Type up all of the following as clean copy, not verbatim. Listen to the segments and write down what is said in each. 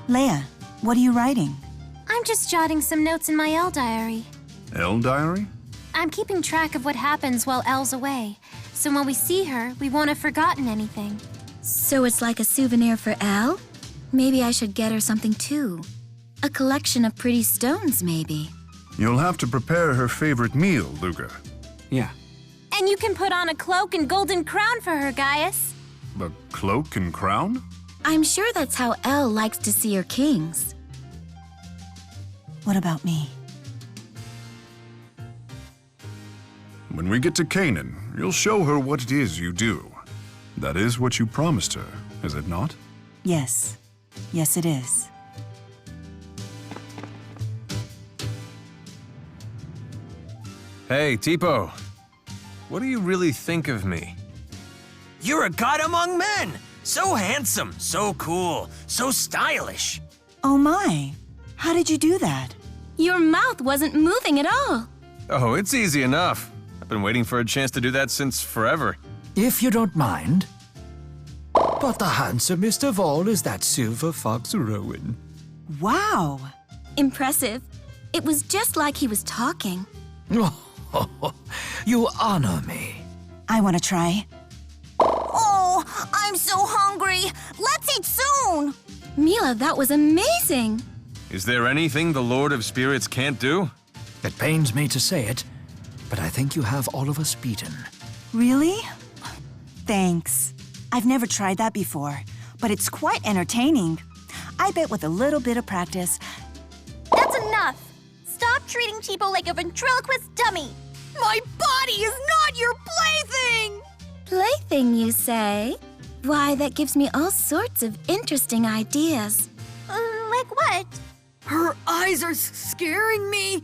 Leia, what are you writing? I'm just jotting some notes in my Elle diary. Elle diary? I'm keeping track of what happens while Elle's away, so when we see her, we won't have forgotten anything. So it's like a souvenir for Elle? Maybe I should get her something too. A collection of pretty stones, maybe. You'll have to prepare her favorite meal, Luca. Yeah. And you can put on a cloak and golden crown for her, Gaius. A cloak and crown? I'm sure that's how Elle likes to see her kings. What about me? When we get to Canaan, you'll show her what it is you do. That is what you promised her, is it not? Yes. Yes, it is. Hey, Tipo. What do you really think of me? You're a god among men! So handsome, so cool, so stylish. Oh my! How did you do that? Your mouth wasn't moving at all. Oh, it's easy enough. I've been waiting for a chance to do that since forever. If you don't mind. But the handsomest of all is that silver fox Rowan. Wow! Impressive. It was just like he was talking. You honor me. I want to try. Oh, I'm so hungry. Let's eat soon. Mila, that was amazing. Is there anything the Lord of Spirits can't do? It pains me to say it, but I think you have all of us beaten. Really? Thanks. I've never tried that before, but it's quite entertaining. I bet with a little bit of practice. That's enough. Stop treating Tipo like a ventriloquist dummy. My body is not your plaything! Plaything, you say? Why, that gives me all sorts of interesting ideas. Like what? Her eyes are scaring me.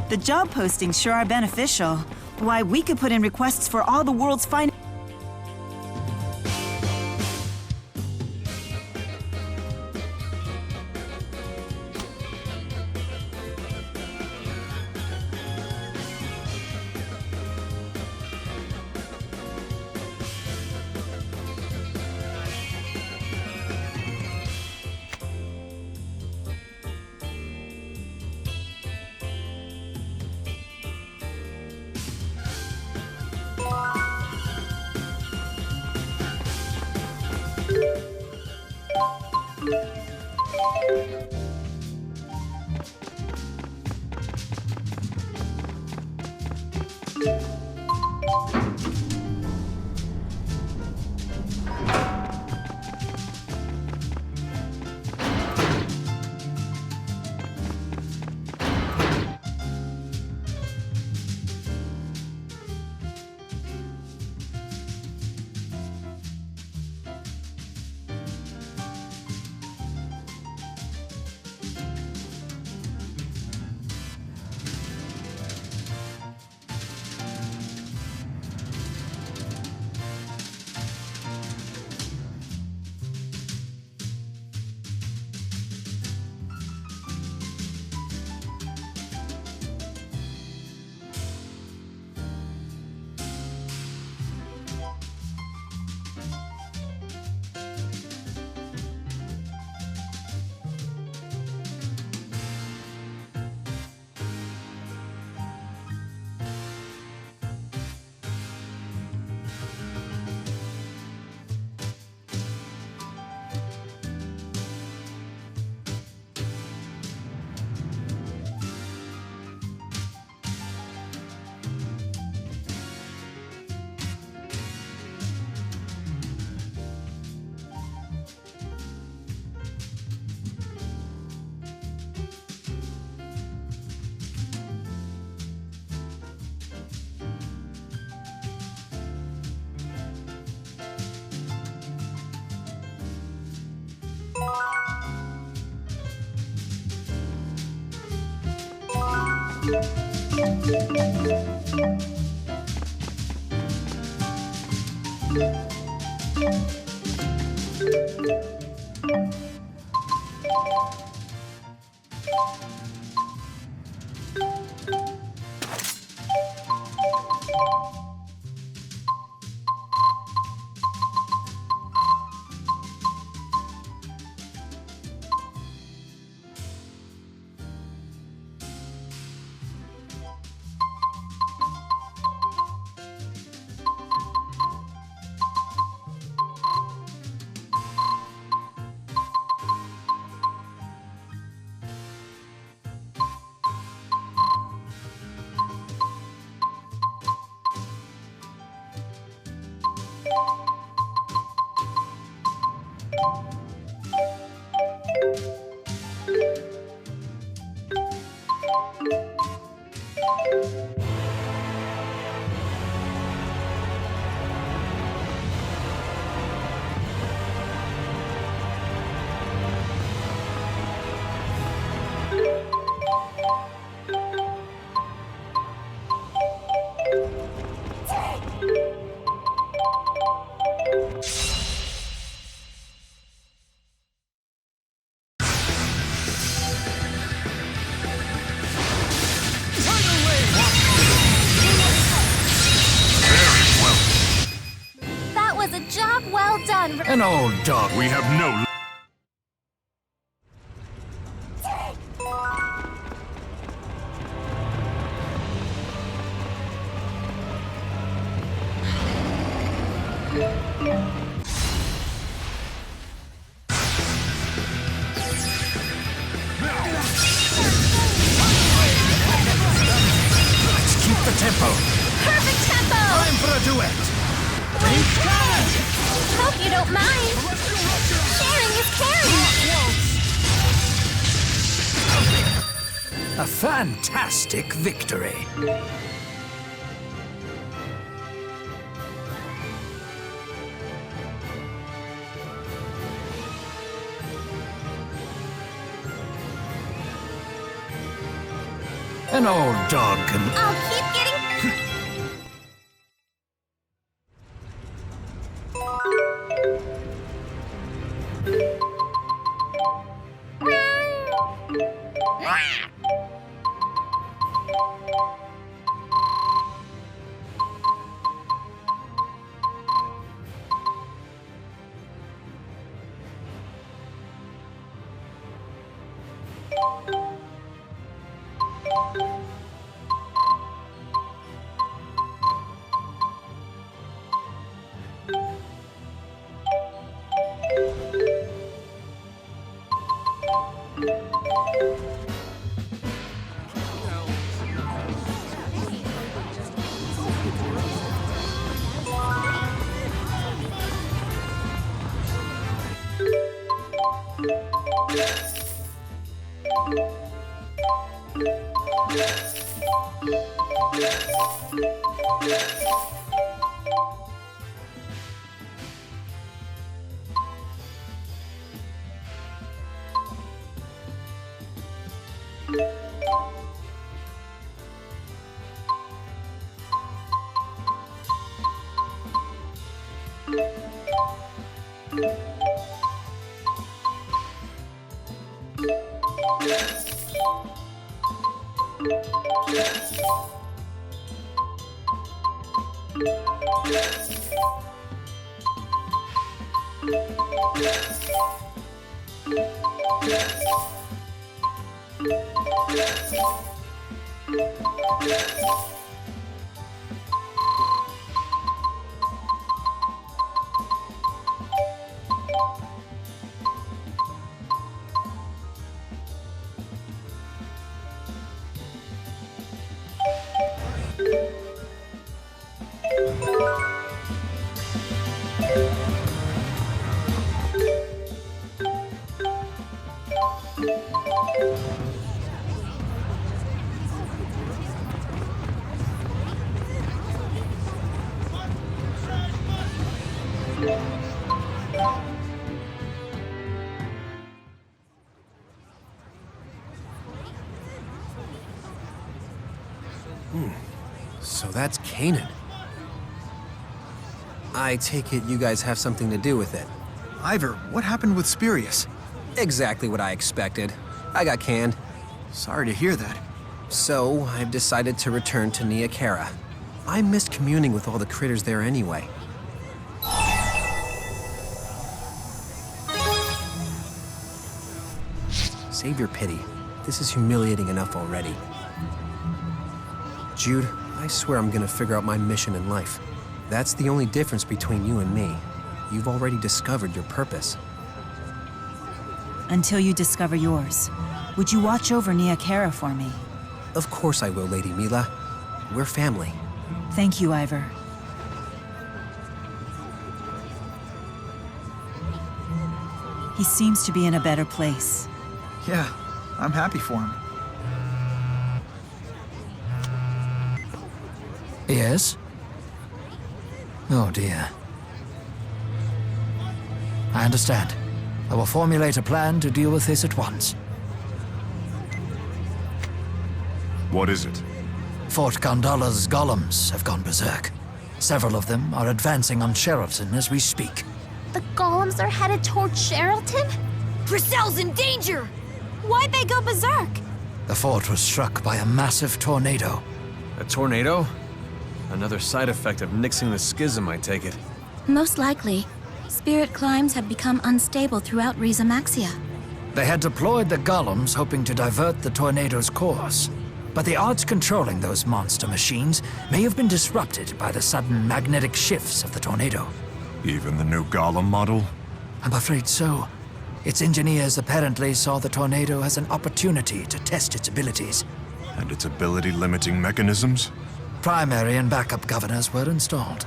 The job postings sure are beneficial. Why, we could put in requests for all the world's finest. Well done. An old dog. We have no... Let's keep the tempo. Perfect tempo! Time for a duet. Hope you don't mind. Sharing is caring. A fantastic victory. An old dog can... I'll keep getting... So that's Canaan. I take it you guys have something to do with it. Ivor, what happened with Spurious? Exactly what I expected. I got canned. Sorry to hear that. So, I've decided to return to Neokara. I missed communing with all the critters there anyway. Save your pity. This is humiliating enough already. Jude, I swear I'm gonna figure out my mission in life. That's the only difference between you and me. You've already discovered your purpose. Until you discover yours. Would you watch over Neokara for me? Of course I will, Lady Mila. We're family. Thank you, Ivor. He seems to be in a better place. Yeah, I'm happy for him. Yes? Oh dear. I understand. I will formulate a plan to deal with this at once. What is it? Fort Gondola's golems have gone berserk. Several of them are advancing on Sheraton as we speak. The golems are headed toward Sheraton? Driselle's in danger! Why'd they go berserk? The fort was struck by a massive tornado. A tornado? Another side effect of nixing the schism, I take it. Most likely. Spirit climbs have become unstable throughout Rizamaxia. They had deployed the golems hoping to divert the tornado's course. But the odds controlling those monster machines may have been disrupted by the sudden magnetic shifts of the tornado. Even the new Golem model? I'm afraid so. Its engineers apparently saw the tornado as an opportunity to test its abilities. And its ability-limiting mechanisms? Primary and backup governors were installed.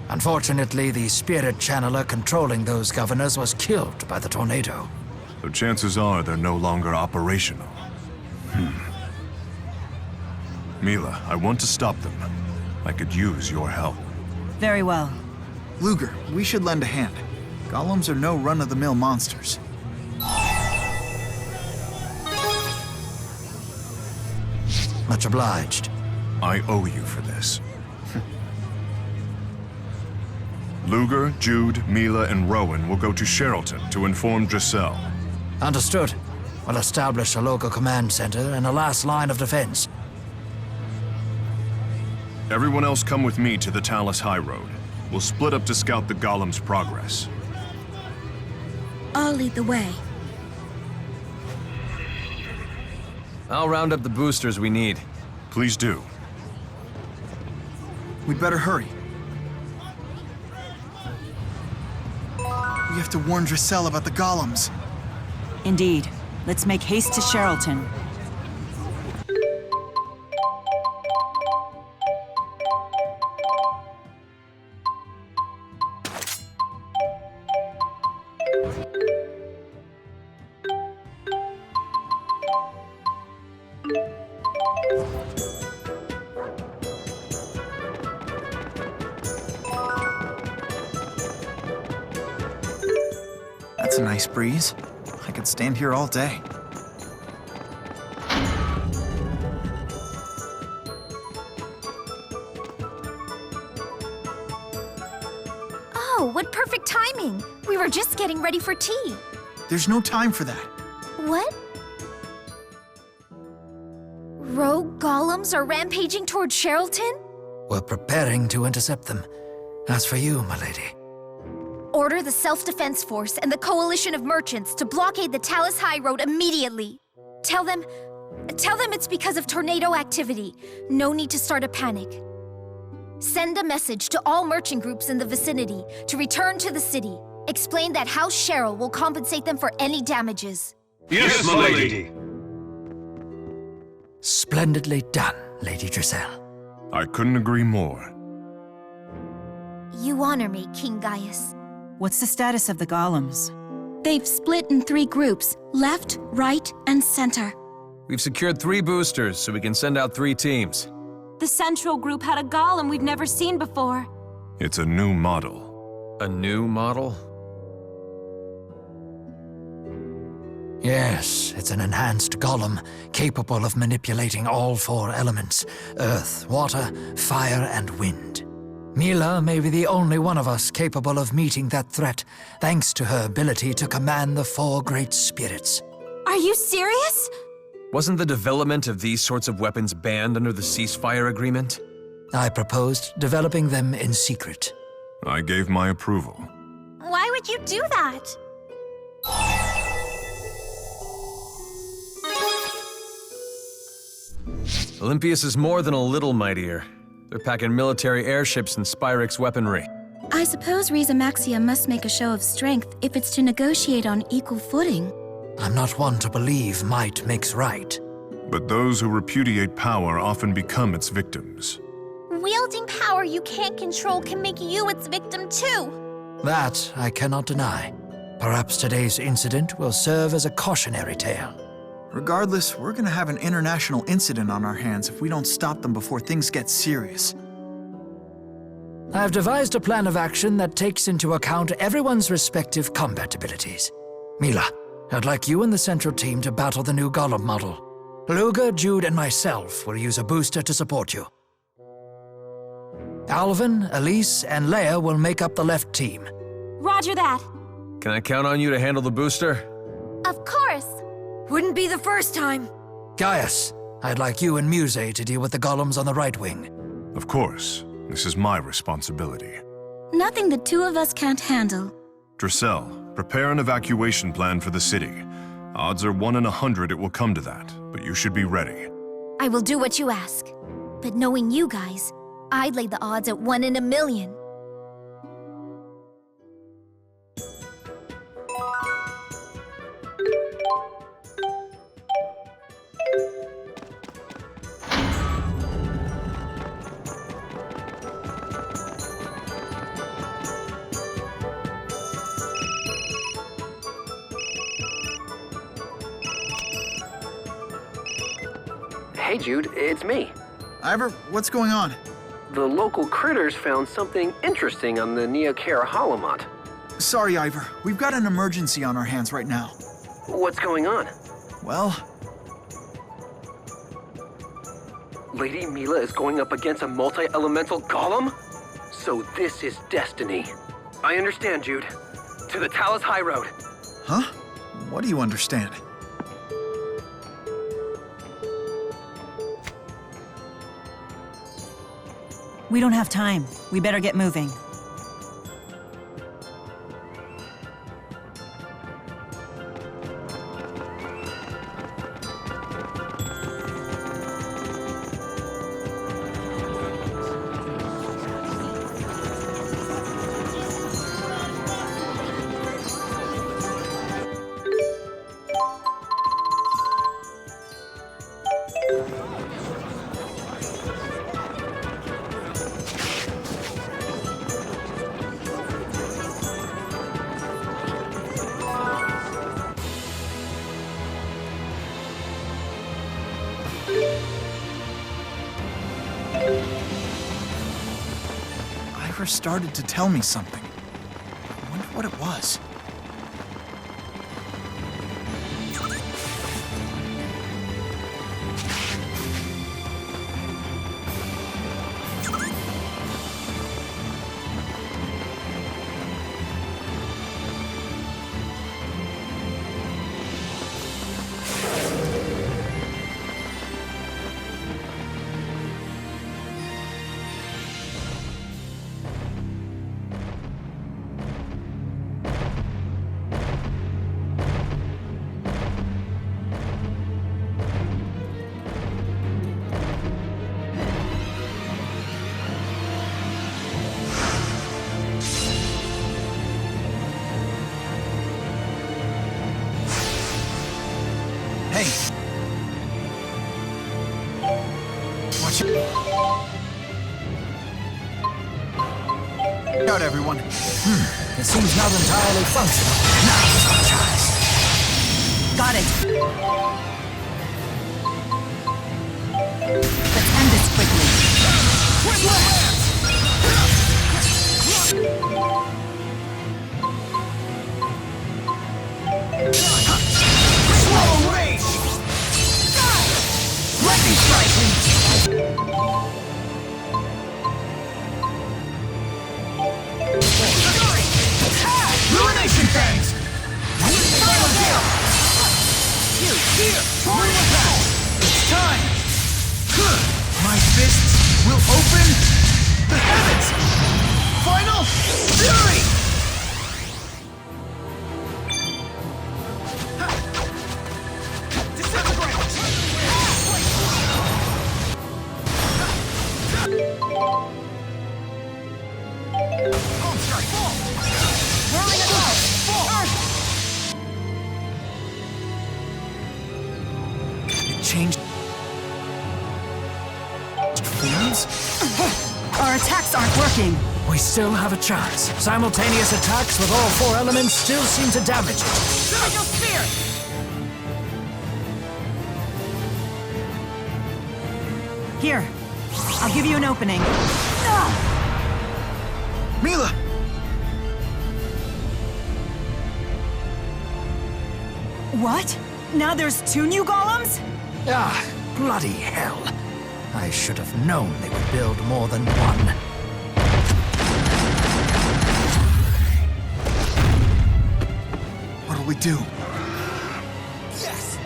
Unfortunately, the spirit channeler controlling those governors was killed by the tornado. So chances are they're no longer operational. Mila, I want to stop them. I could use your help. Very well. Luger, we should lend a hand. Golems are no run-of-the-mill monsters. Much obliged. I owe you for this. Luger, Jude, Mila, and Rowan will go to Sherrilton to inform Dresille. Understood. We'll establish a local command center and a last line of defense. Everyone else come with me to the Talus High Road. We'll split up to scout the golem's progress. I'll lead the way. I'll round up the boosters we need. Please do. We'd better hurry. We have to warn Dresille about the golems. Indeed. Let's make haste to Sherrilton. That's a nice breeze. I could stand here all day. Oh, what perfect timing! We were just getting ready for tea. There's no time for that. What? Rogue golems are rampaging toward Sherrilton? We're preparing to intercept them. As for you, my lady. Order the Self-Defense Force and the Coalition of Merchants to blockade the Talus High Road immediately. Tell them it's because of tornado activity. No need to start a panic. Send a message to all merchant groups in the vicinity to return to the city. Explain that House Cheryl will compensate them for any damages. Yes, my lady. Splendidly done, Lady Dresille. I couldn't agree more. You honor me, King Gaius. What's the status of the golems? They've split in 3 groups, left, right, and center. We've secured 3 boosters, so we can send out 3 teams. The central group had a golem we've never seen before. It's a new model. A new model? Yes, it's an enhanced golem, capable of manipulating all 4 elements: earth, water, fire, and wind. Mila may be the only one of us capable of meeting that threat, thanks to her ability to command the 4 great spirits. Are you serious? Wasn't the development of these sorts of weapons banned under the ceasefire agreement? I proposed developing them in secret. I gave my approval. Why would you do that? Olympius is more than a little mightier. They're packing military airships and Spyrix weaponry. I suppose Rizamaxia must make a show of strength if it's to negotiate on equal footing. I'm not one to believe might makes right. But those who repudiate power often become its victims. Wielding power you can't control can make you its victim too. That I cannot deny. Perhaps today's incident will serve as a cautionary tale. Regardless, we're gonna have an international incident on our hands if we don't stop them before things get serious. I've devised a plan of action that takes into account everyone's respective combat abilities. Mila, I'd like you and the central team to battle the new Golem model. Luger, Jude, and myself will use a booster to support you. Alvin, Elise, and Leia will make up the left team. Roger that. Can I count on you to handle the booster? Of course. Wouldn't be the first time. Gaius, I'd like you and Muse to deal with the golems on the right wing. Of course, this is my responsibility. Nothing the 2 of us can't handle. Dresille, prepare an evacuation plan for the city. Odds are 1 in 100 it will come to that, but you should be ready. I will do what you ask. But knowing you guys, I'd lay the odds at 1 in a million. Hey Jude, it's me. Ivor, what's going on? The local critters found something interesting on the Neokara Holomot. Sorry, Ivor. We've got an emergency on our hands right now. What's going on? Well, Lady Mila is going up against a multi-elemental golem? So this is destiny. I understand, Jude. To the Talus High Road. huh? What do you understand? We don't have time. We better get moving. Ivor started to tell me something. I wonder what it was. Hey! Watch out, everyone. It seems not entirely functional. Now's our chance. Got it. Let's end this quickly. Slow rage! Lightning strike! Ruination fangs! Final kill! Here! Torn attack! It's time! My fists will open the heavens! Final fury! Changed forms? Our attacks aren't working. We still have a chance. Simultaneous attacks with all 4 elements still seem to damage it. Signal Spear! Here, I'll give you an opening. Mila! What? Now there's 2 new golems? Ah, bloody hell. I should have known they would build more than one. What'll we do? Yes!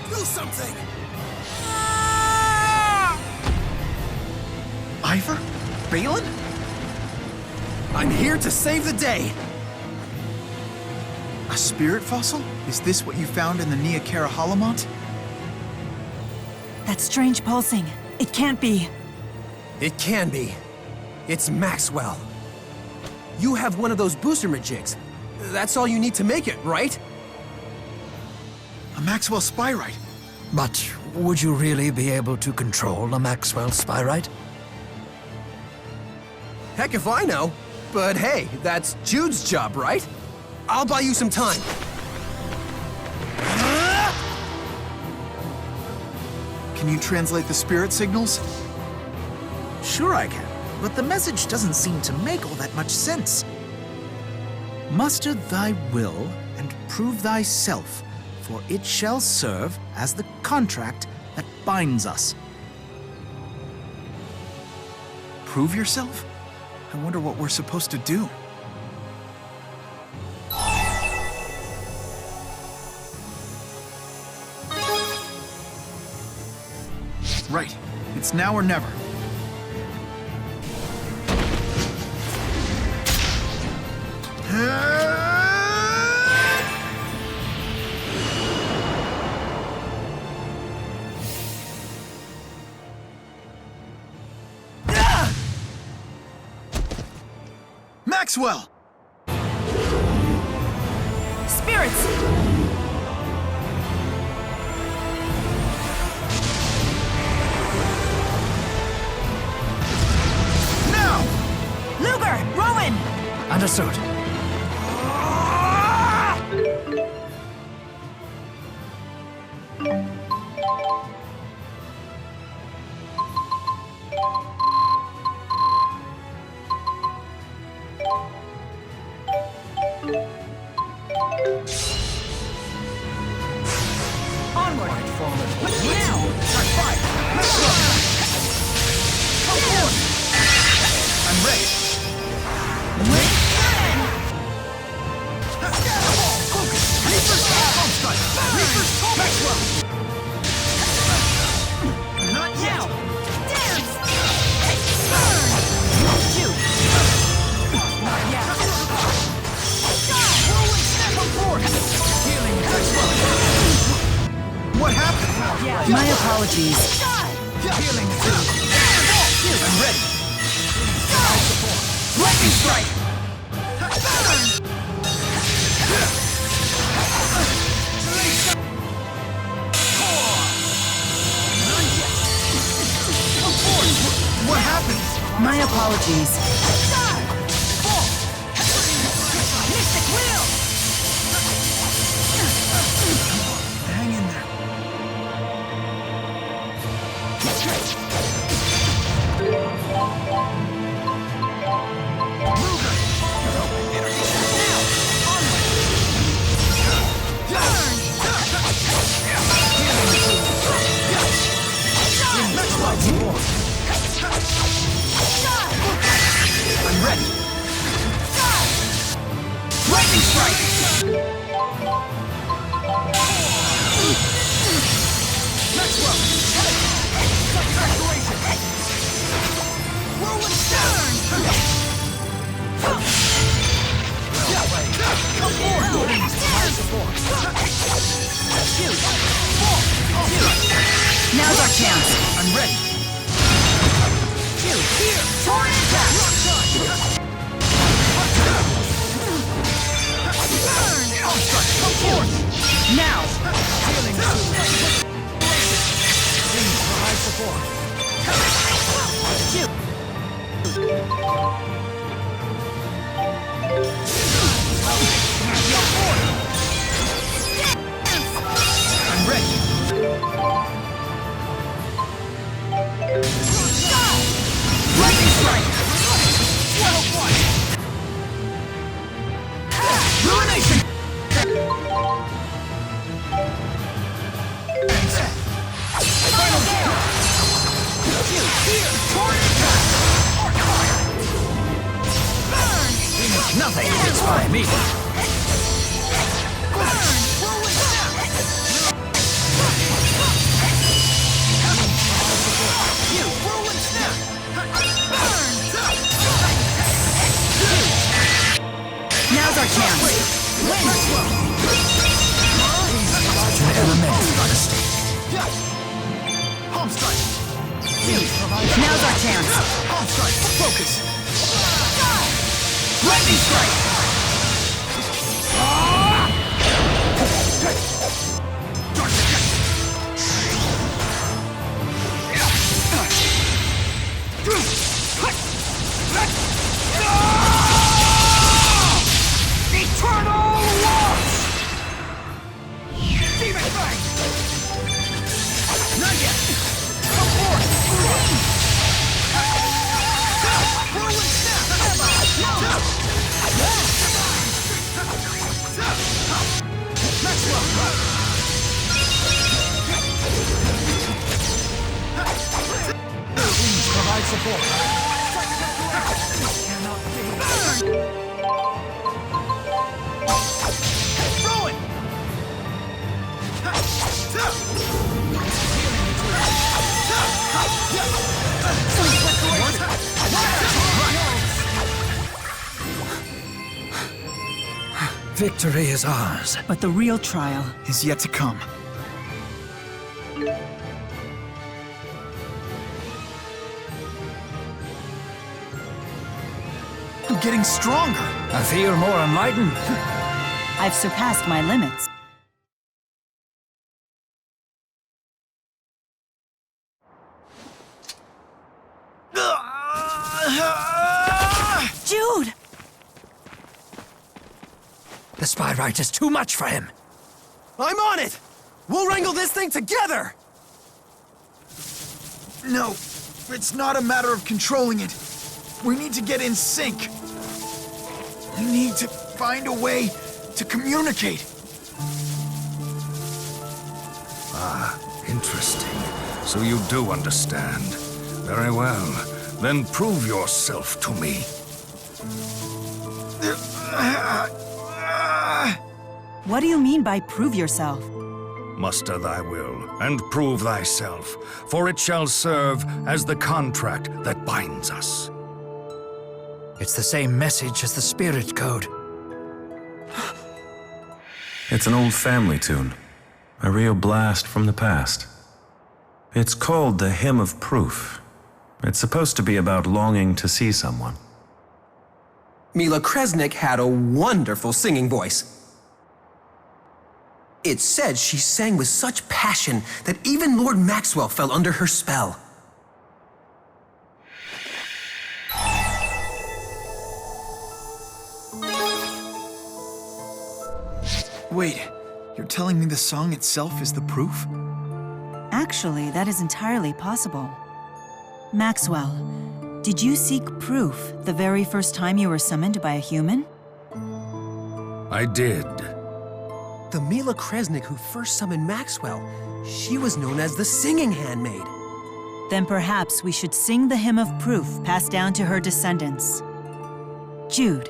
Do something! Ivor? Balin? I'm here to save the day! A spirit fossil? Is this what you found in the Neokara Holomont? That strange pulsing. It can't be. It can be. It's Maxwell. You have one of those booster majigs. That's all you need to make it, right? A Maxwell Spyrite. But would you really be able to control a Maxwell Spyrite? Heck if I know. But hey, that's Jude's job, right? I'll buy you some time. Can you translate the spirit signals? Sure I can, but the message doesn't seem to make all that much sense. Muster thy will and prove thyself, for it shall serve as the contract that binds us. Prove yourself? I wonder what we're supposed to do. Right. It's now or never. Maxwell! Spirits! Now! Luger! Rowan! Understood. What happened? My apologies. I'm ready. Lightning strike! What happened? My apologies. Mystic wheel! Hang in there. I'm ready. Lightning strike! Maxwell! Rolling stern! Come forward! Now's our chance. I'm ready. Here! Torrent attack! Come forward! Now! I'm ready. Lightning strike! Ruination! Final game! Here! Torrent attack! Burn! Nothing! chance. Palm strike! Focus! Lightning strike! Eternal Loss! Demon Fang! Not yet! Come forth! Whirlwind Snap! Maxwell! Please provide support. Rowan! Victory is ours. But the real trial. Is yet to come. I'm getting stronger. I feel more enlightened. I've surpassed my limits. Jude! The Spyrite is too much for him. I'm on it! We'll wrangle this thing together! No, it's not a matter of controlling it. We need to get in sync. We need to find a way to communicate. Ah, interesting. So you do understand. Very well. Then prove yourself to me. What do you mean by prove yourself? Muster thy will, and prove thyself, for it shall serve as the contract that binds us. It's the same message as the Spirit Code. It's an old family tune. A real blast from the past. It's called the Hymn of Proof. It's supposed to be about longing to see someone. Mila Kresnik had a wonderful singing voice. It's said she sang with such passion that even Lord Maxwell fell under her spell. Wait, you're telling me the song itself is the proof? Actually, that is entirely possible. Maxwell, did you seek proof the very first time you were summoned by a human? I did. The Mila Kresnik who first summoned Maxwell, she was known as the Singing Handmaid. Then perhaps we should sing the Hymn of Proof passed down to her descendants. Jude.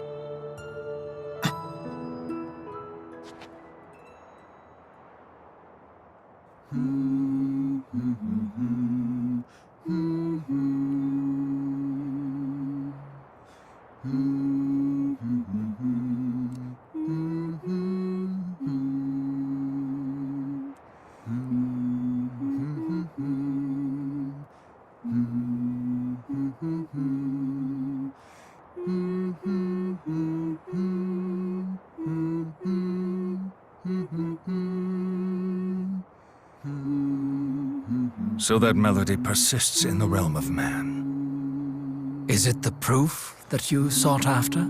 So that melody persists in the realm of man. Is it the proof that you sought after?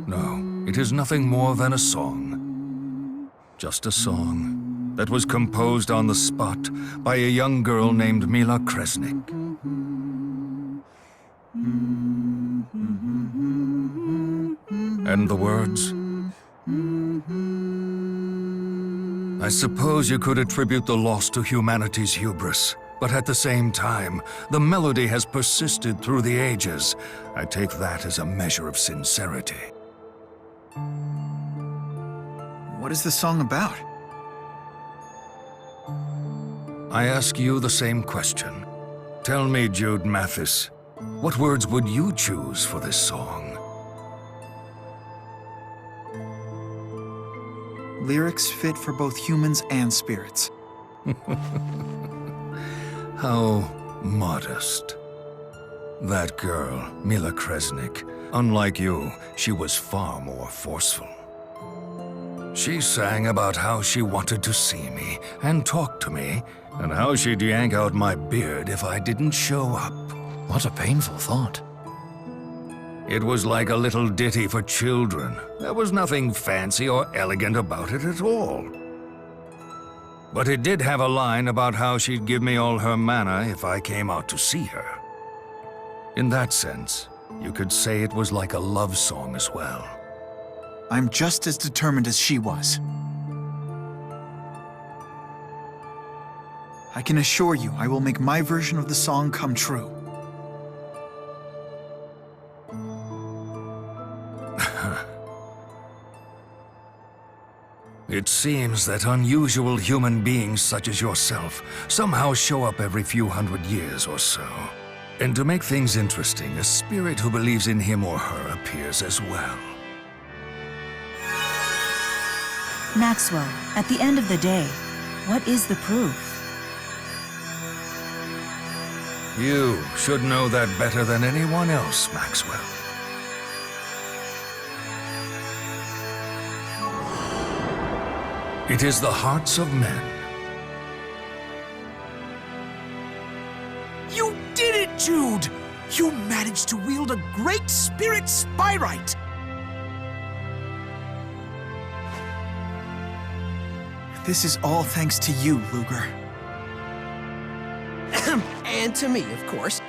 No, it is nothing more than a song. Just a song that was composed on the spot by a young girl named Mila Kresnik. And the words? I suppose you could attribute the loss to humanity's hubris, but at the same time, the melody has persisted through the ages. I take that as a measure of sincerity. What is the song about? I ask you the same question. Tell me, Jude Mathis, what words would you choose for this song? Lyrics fit for both humans and spirits. How modest. That girl, Mila Kresnik, unlike you, she was far more forceful. She sang about how she wanted to see me and talk to me, and how she'd yank out my beard if I didn't show up. What a painful thought. It was like a little ditty for children. There was nothing fancy or elegant about it at all. But it did have a line about how she'd give me all her mana if I came out to see her. In that sense, you could say it was like a love song as well. I'm just as determined as she was. I can assure you I will make my version of the song come true. It seems that unusual human beings such as yourself somehow show up every few hundred years or so. And to make things interesting, a spirit who believes in him or her appears as well. Maxwell, at the end of the day, what is the proof? You should know that better than anyone else, Maxwell. It is the hearts of men. You did it, Jude! You managed to wield a great spirit spyrite! This is all thanks to you, Luger. And to me, of course.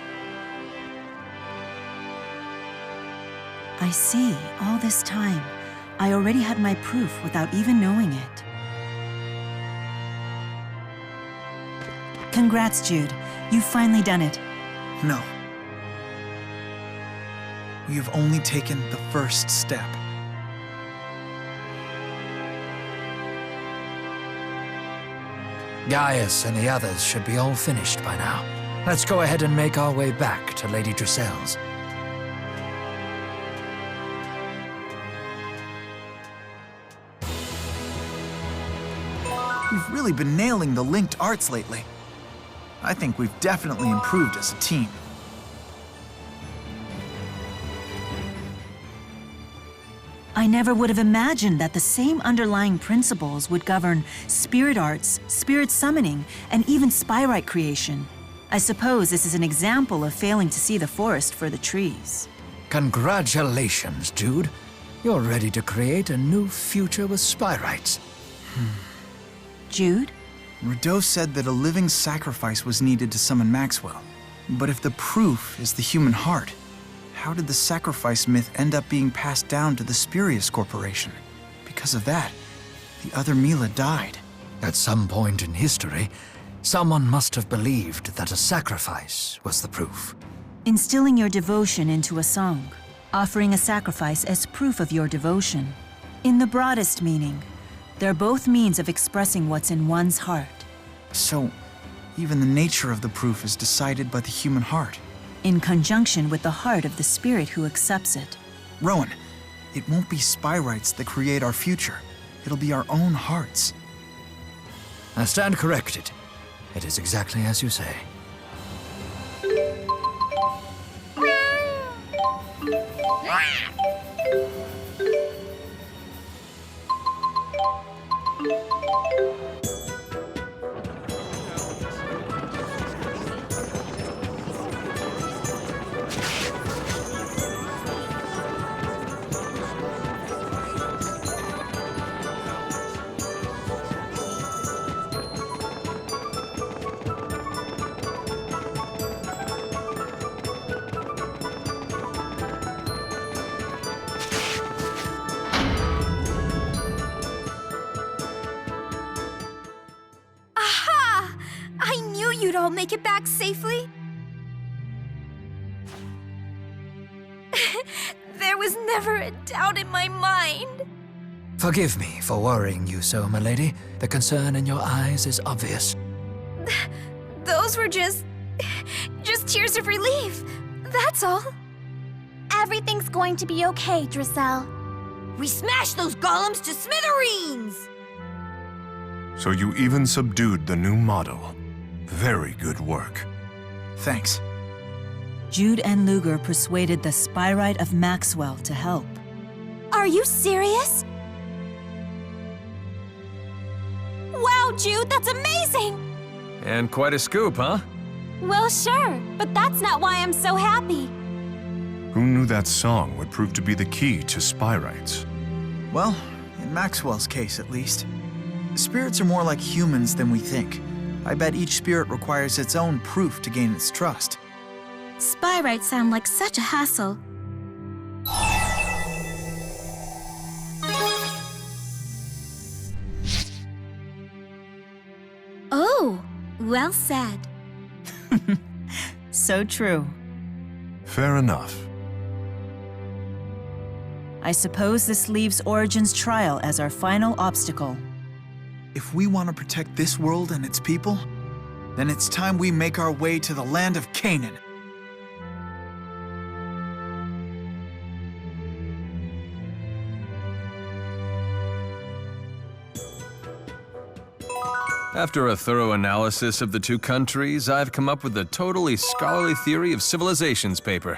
I see, all this time, I already had my proof without even knowing it. Congrats, Jude. You've finally done it. No. We have only taken the first step. Gaius and the others should be all finished by now. Let's go ahead and make our way back to Lady Dresille's. You've really been nailing the linked arts lately. I think we've definitely improved as a team. I never would have imagined that the same underlying principles would govern spirit arts, spirit summoning, and even spyrite creation. I suppose this is an example of failing to see the forest for the trees. Congratulations, Jude. You're ready to create a new future with spyrites. Jude? Rideau said that a living sacrifice was needed to summon Maxwell. But if the proof is the human heart, how did the sacrifice myth end up being passed down to the Spurious Corporation? Because of that, the other Mila died. At some point in history, someone must have believed that a sacrifice was the proof. Instilling your devotion into a song, offering a sacrifice as proof of your devotion. In the broadest meaning, they're both means of expressing what's in one's heart. So, even the nature of the proof is decided by the human heart. In conjunction with the heart of the spirit who accepts it. Rowan, it won't be spyrites that create our future. It'll be our own hearts. I stand corrected. It is exactly as you say. You'd all make it back safely? There was never a doubt in my mind. Forgive me for worrying you so, my lady. The concern in your eyes is obvious. Those were just tears of relief. That's all. Everything's going to be okay, Dresille. We smashed those golems to smithereens! So you even subdued the new model. Very good work. Thanks. Jude and Luger persuaded the Spyrite of Maxwell to help. Are you serious? Wow, Jude, that's amazing! And quite a scoop, huh? Well, sure, but that's not why I'm so happy. Who knew that song would prove to be the key to Spyrites? Well, in Maxwell's case at least. Spirits are more like humans than we think. I bet each spirit requires its own proof to gain its trust. Spyrites sound like such a hassle. Oh, well said. So true. Fair enough. I suppose this leaves Origin's trial as our final obstacle. If we want to protect this world and its people, then it's time we make our way to the land of Canaan. After a thorough analysis of the two countries, I've come up with a totally scholarly theory of civilizations paper.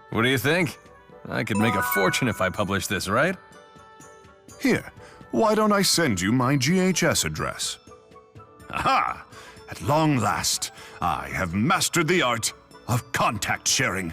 What do you think? I could make a fortune if I published this, right? Here, why don't I send you my GHS address? Aha! At long last, I have mastered the art of contact sharing.